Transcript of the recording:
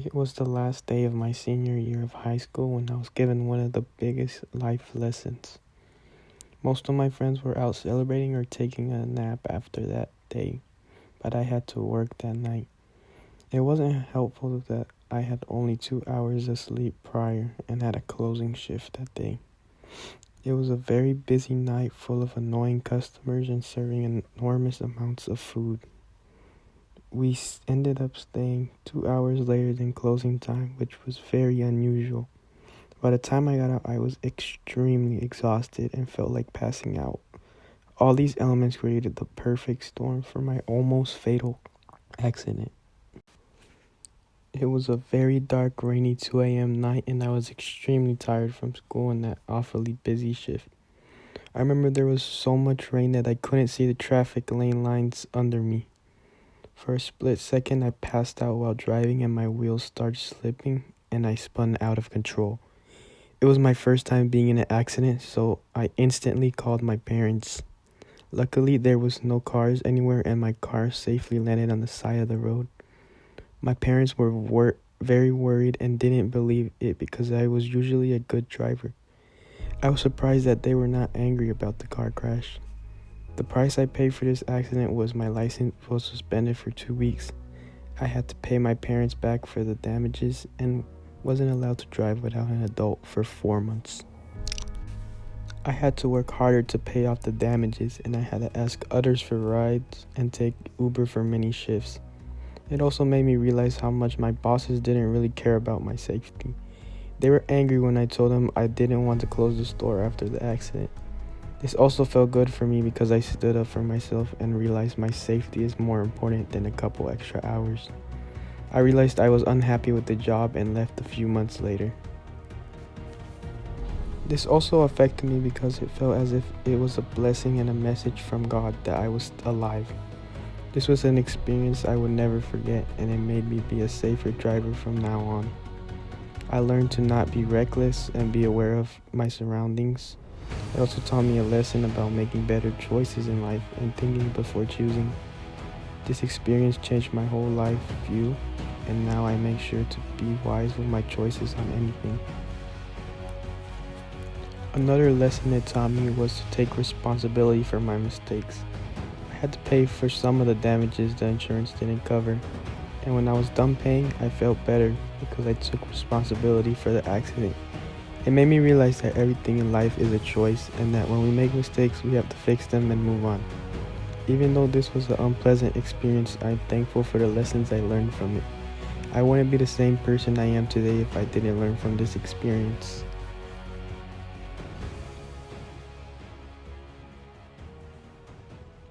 It was the last day of my senior year of high school when I was given one of the biggest life lessons. Most of my friends were out celebrating or taking a nap after that day, but I had to work that night. It wasn't helpful that I had only 2 hours of sleep prior and had a closing shift that day. It was a very busy night full of annoying customers and serving enormous amounts of food. We ended up staying 2 hours later than closing time, which was very unusual. By the time I got out, I was extremely exhausted and felt like passing out. All these elements created the perfect storm for my almost fatal accident. It was a very dark, rainy 2 a.m. night, and I was extremely tired from school and that awfully busy shift. I remember there was so much rain that I couldn't see the traffic lane lines under me. For a split second, I passed out while driving and my wheels started slipping and I spun out of control. It was my first time being in an accident, so I instantly called my parents. Luckily, there was no cars anywhere and my car safely landed on the side of the road. My parents were very worried and didn't believe it because I was usually a good driver. I was surprised that they were not angry about the car crash. The price I paid for this accident was my license was suspended for 2 weeks. I had to pay my parents back for the damages and wasn't allowed to drive without an adult for 4 months. I had to work harder to pay off the damages, and I had to ask others for rides and take Uber for many shifts. It also made me realize how much my bosses didn't really care about my safety. They were angry when I told them I didn't want to close the store after the accident. This also felt good for me because I stood up for myself and realized my safety is more important than a couple extra hours. I realized I was unhappy with the job and left a few months later. This also affected me because it felt as if it was a blessing and a message from God that I was alive. This was an experience I would never forget, and it made me be a safer driver from now on. I learned to not be reckless and be aware of my surroundings. It also taught me a lesson about making better choices in life and thinking before choosing. This experience changed my whole life view, and now I make sure to be wise with my choices on anything. Another lesson it taught me was to take responsibility for my mistakes. I had to pay for some of the damages the insurance didn't cover, and when I was done paying, I felt better because I took responsibility for the accident. It made me realize that everything in life is a choice and that when we make mistakes, we have to fix them and move on. Even though this was an unpleasant experience, I'm thankful for the lessons I learned from it. I wouldn't be the same person I am today if I didn't learn from this experience.